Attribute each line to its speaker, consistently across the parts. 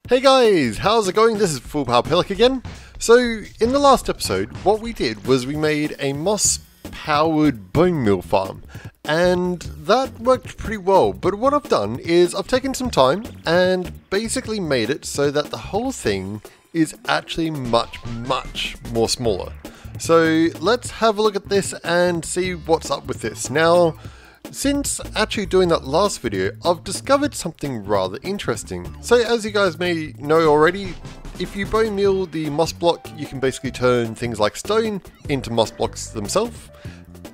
Speaker 1: Hey guys, how's it going? This is Full Power Pillock again. So, in the last episode, what we did was we made a moss-powered bone meal farm, and that worked pretty well. But what I've done is I've taken some time and basically made it so that the whole thing is actually much more smaller. So, let's have a look at this and see what's up with this. Now, since actually doing that last video, I've discovered something rather interesting. So as you guys may know already, if you bone meal the moss block, you can basically turn things like stone into moss blocks themselves.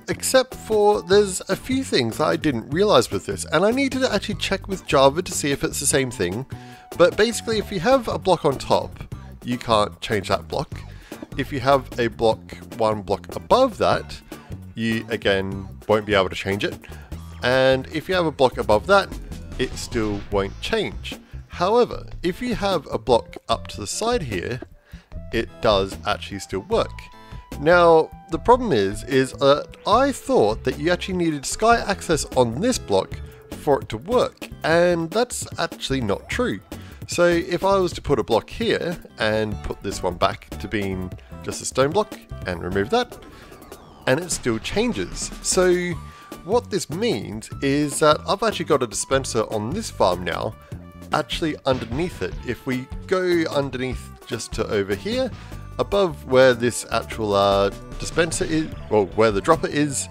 Speaker 1: Except for there's a few things that I didn't realize with this, and I needed to actually check with Java to see if it's the same thing. But basically, if you have a block on top, you can't change that block. If you have a block one block above that, you again won't be able to change it. And if you have a block above that, it still won't change. However, if you have a block up to the side here, it does actually still work. Now, the problem is I thought that you actually needed sky access on this block for it to work, and that's actually not true. So if I was to put a block here and put this one back to being just a stone block and remove that, and it still changes. So what this means is that I've actually got a dispenser on this farm now, actually underneath it. If we go underneath just to over here, above where this actual dispenser is, well, where the dropper is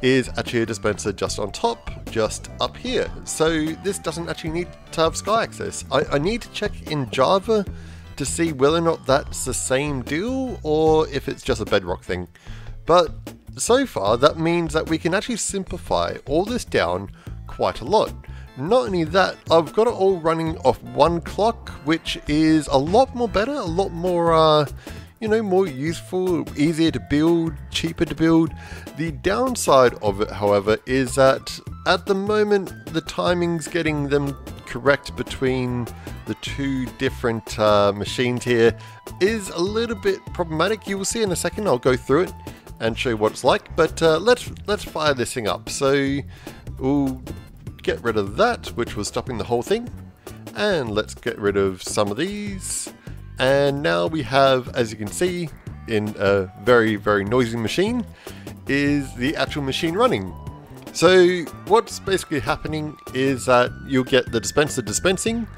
Speaker 1: actually a dispenser just on top, just up here. So this doesn't actually need to have sky access. I need to check in Java to see whether or not that's the same deal or if it's just a bedrock thing. But so far, that means that we can actually simplify all this down quite a lot. Not only that, I've got it all running off one clock, which is a lot more better, a lot more, more useful, easier to build, cheaper to build. The downside of it, however, is that at the moment, the timing's getting them correct between the two different machines here is a little bit problematic. You will see in a second, I'll go through it and show you what it's like, but let's fire this thing up. So we'll get rid of that, which was stopping the whole thing, and let's get rid of some of these. And now we have, as you can see, in a very noisy machine, is the actual machine running. So what's basically happening is that you'll get the dispenser dispensing,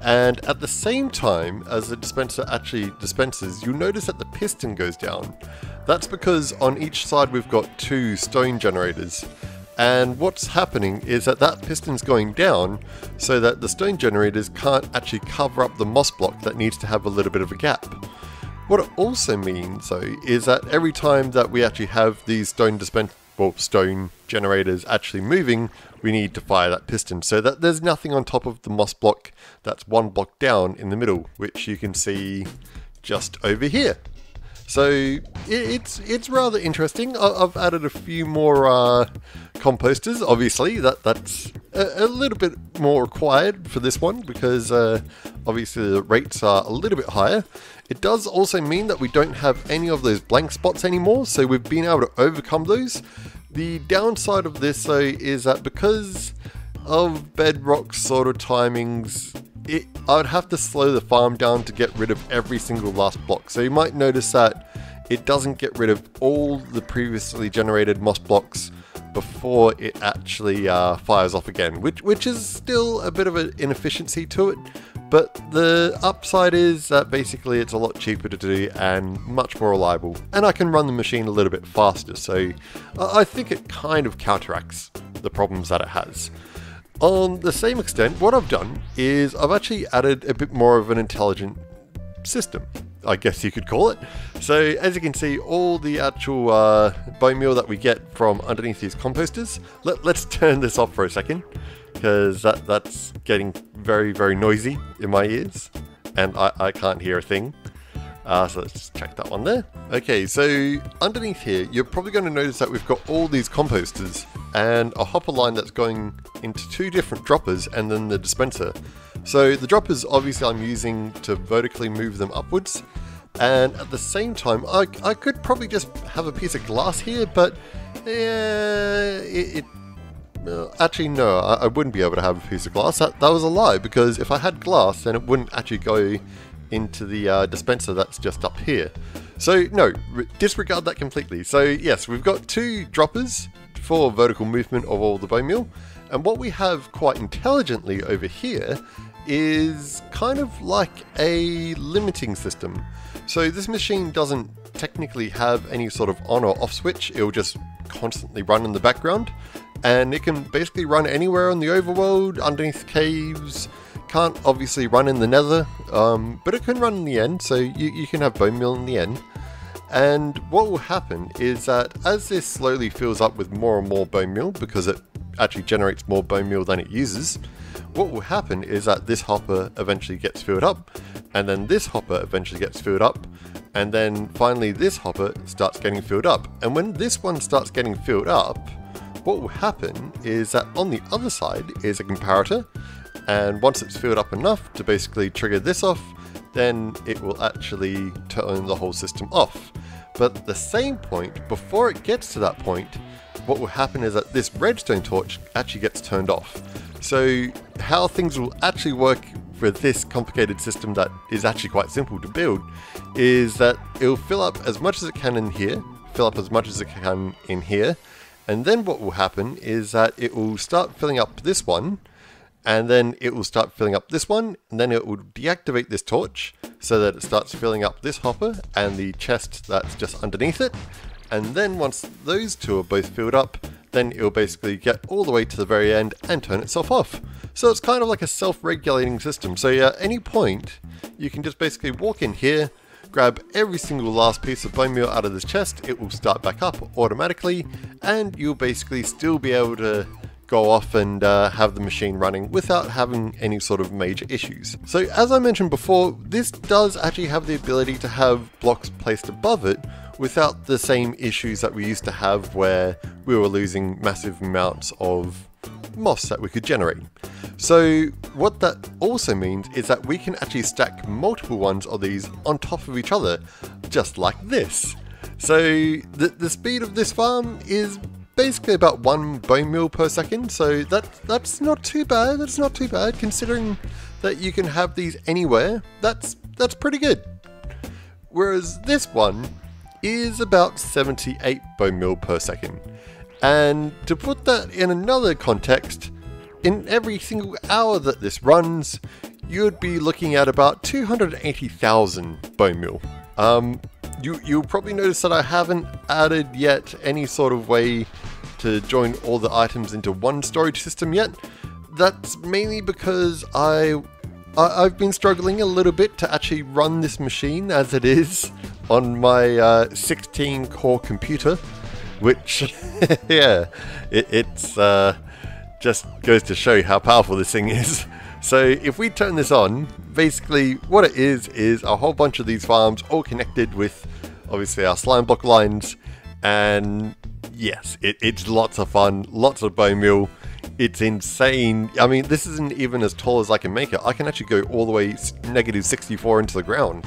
Speaker 1: and at the same time as the dispenser actually dispenses, you'll notice that the piston goes down. That's because on each side we've got two stone generators, and what's happening is that piston's going down so that the stone generators can't actually cover up the moss block that needs to have a little bit of a gap. What it also means though is that every time that we actually have these stone generators actually moving, we need to fire that piston so that there's nothing on top of the moss block that's one block down in the middle, which you can see just over here. So it's rather interesting. I've added a few more composters. Obviously, that's a little bit more required for this one because obviously the rates are a little bit higher. It does also mean that we don't have any of those blank spots anymore, so we've been able to overcome those. The downside of this though is that because of bedrock sort of timings, I would have to slow the farm down to get rid of every single last block. So you might notice that it doesn't get rid of all the previously generated moss blocks before it actually fires off again, which is still a bit of an inefficiency to it. But the upside is that basically it's a lot cheaper to do and much more reliable. And I can run the machine a little bit faster, so I think it kind of counteracts the problems that it has. On the same extent, what I've done is I've actually added a bit more of an intelligent system, I guess you could call it. So as you can see, all the actual bone meal that we get from underneath these composters, let's turn this off for a second, because that's getting very noisy in my ears, and I can't hear a thing. So let's just check that one there. Okay, so underneath here, you're probably going to notice that we've got all these composters and a hopper line that's going into two different droppers and then the dispenser. So the droppers, obviously I'm using to vertically move them upwards. And at the same time, I could probably just have a piece of glass here, but it Actually, no, I wouldn't be able to have a piece of glass. That was a lie, because if I had glass, then it wouldn't actually go into the dispenser that's just up here. So, no, disregard that completely. So, yes, we've got 2 droppers for vertical movement of all the bone meal. And what we have quite intelligently over here is kind of like a limiting system. So this machine doesn't technically have any sort of on or off switch. It'll just constantly run in the background, and it can basically run anywhere on the overworld, underneath caves. Can't obviously run in the nether, but it can run in the end, so you can have bone meal in the end. And what will happen is that as this slowly fills up with more and more bone meal, because it actually generates more bone meal than it uses, what will happen is that this hopper eventually gets filled up, and then this hopper eventually gets filled up, and then finally this hopper starts getting filled up. And when this one starts getting filled up, what will happen is that on the other side is a comparator, and once it's filled up enough to basically trigger this off, then it will actually turn the whole system off. But at the same point, before it gets to that point, what will happen is that this redstone torch actually gets turned off. So how things will actually work for this complicated system that is actually quite simple to build is that it'll fill up as much as it can in here, fill up as much as it can in here, and then what will happen is that it will start filling up this one, and then it will start filling up this one, and then it will deactivate this torch so that it starts filling up this hopper and the chest that's just underneath it. And then once those 2 are both filled up, then it'll basically get all the way to the very end and turn itself off. So it's kind of like a self-regulating system. So at any point, you can just basically walk in here, grab every single last piece of bone meal out of this chest, it will start back up automatically, and you'll basically still be able to go off and have the machine running without having any sort of major issues. So as I mentioned before, this does actually have the ability to have blocks placed above it without the same issues that we used to have where we were losing massive amounts of moss that we could generate. So what that also means is that we can actually stack multiple ones of these on top of each other, just like this. So the speed of this farm is basically about 1 bone meal per second, so that's not too bad. That's not too bad considering that you can have these anywhere. That's pretty good. Whereas this one is about 78 bone meal per second. And to put that in another context, in every single hour that this runs, you'd be looking at about 280,000 bone meal. You'll probably notice that I haven't added yet any sort of way to join all the items into one storage system yet. That's mainly because I've been struggling a little bit to actually run this machine as it is on my 16 core computer, which yeah, it's just goes to show how powerful this thing is. So if we turn this on, basically what it is a whole bunch of these farms all connected with obviously our slime block lines, and yes, it's lots of fun, lots of bone meal. It's insane. I mean, this isn't even as tall as I can make it. I can actually go all the way negative 64 into the ground,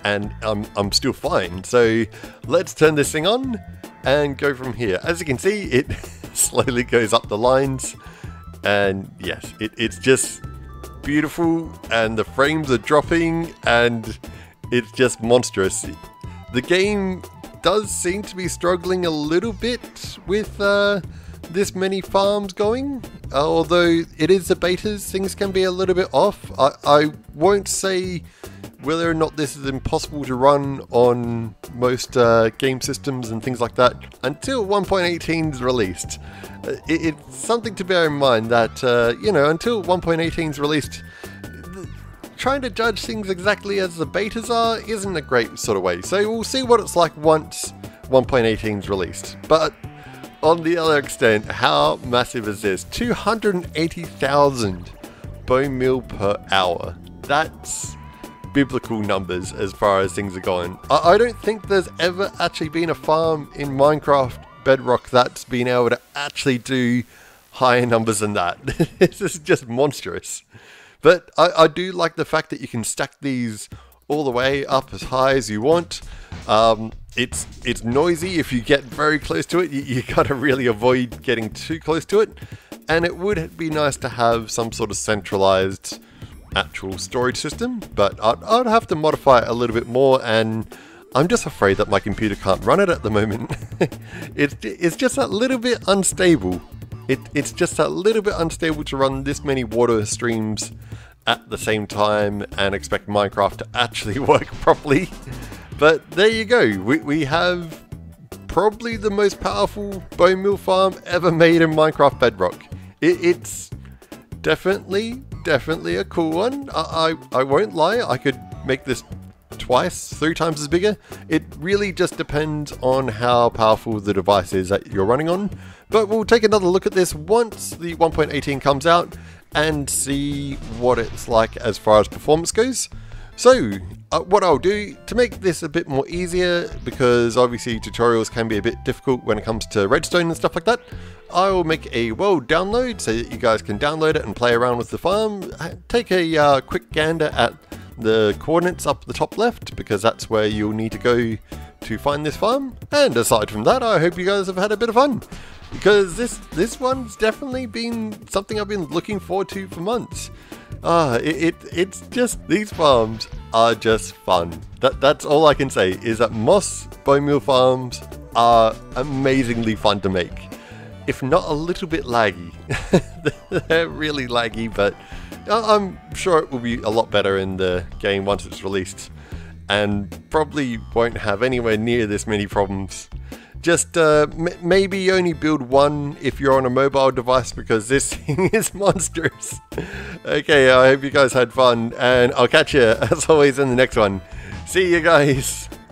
Speaker 1: and I'm still fine. So let's turn this thing on and go from here. As you can see, it slowly goes up the lines, and yes, it's just beautiful, and the frames are dropping, and it's just monstrous. The game does seem to be struggling a little bit with this many farms going, although it is the betas, things can be a little bit off. I won't say whether or not this is impossible to run on most game systems and things like that until 1.18 is released. It's something to bear in mind that, you know, until 1.18 is released, trying to judge things exactly as the betas are isn't a great sort of way. So we'll see what it's like once 1.18 is released. But on the other extent, how massive is this? 280,000 bone meal per hour. That's biblical numbers as far as things are going. I don't think there's ever actually been a farm in Minecraft Bedrock that's been able to actually do higher numbers than that. This is just monstrous. But I do like the fact that you can stack these all the way up as high as you want. It's noisy if you get very close to it. You gotta really avoid getting too close to it. and it would be nice to have some sort of centralized actual storage system, but I'd have to modify it a little bit more, and I'm just afraid that my computer can't run it at the moment. It's just a little bit unstable. It's just a little bit unstable to run this many water streams at the same time and expect Minecraft to actually work properly. But there you go, we have probably the most powerful bone meal farm ever made in Minecraft Bedrock. It's definitely a cool one. I won't lie, I could make this twice, 3 times as bigger. It really just depends on how powerful the device is that you're running on. But we'll take another look at this once the 1.18 comes out and see what it's like as far as performance goes. So what I'll do to make this a bit more easier, because obviously tutorials can be a bit difficult when it comes to redstone and stuff like that, I will make a world download so that you guys can download it and play around with the farm. Take a quick gander at the coordinates up the top left, because that's where you'll need to go to find this farm. And aside from that, I hope you guys have had a bit of fun, because this one's definitely been something I've been looking forward to for months. It's just, these farms are just fun. That's all I can say, is that Moss bone meal farms are amazingly fun to make. If not a little bit laggy. They're really laggy, but I'm sure it will be a lot better in the game once it's released, and probably won't have anywhere near this many problems. Just maybe only build one if you're on a mobile device, because this thing is monstrous. Okay, I hope you guys had fun, and I'll catch you as always in the next one. See you guys.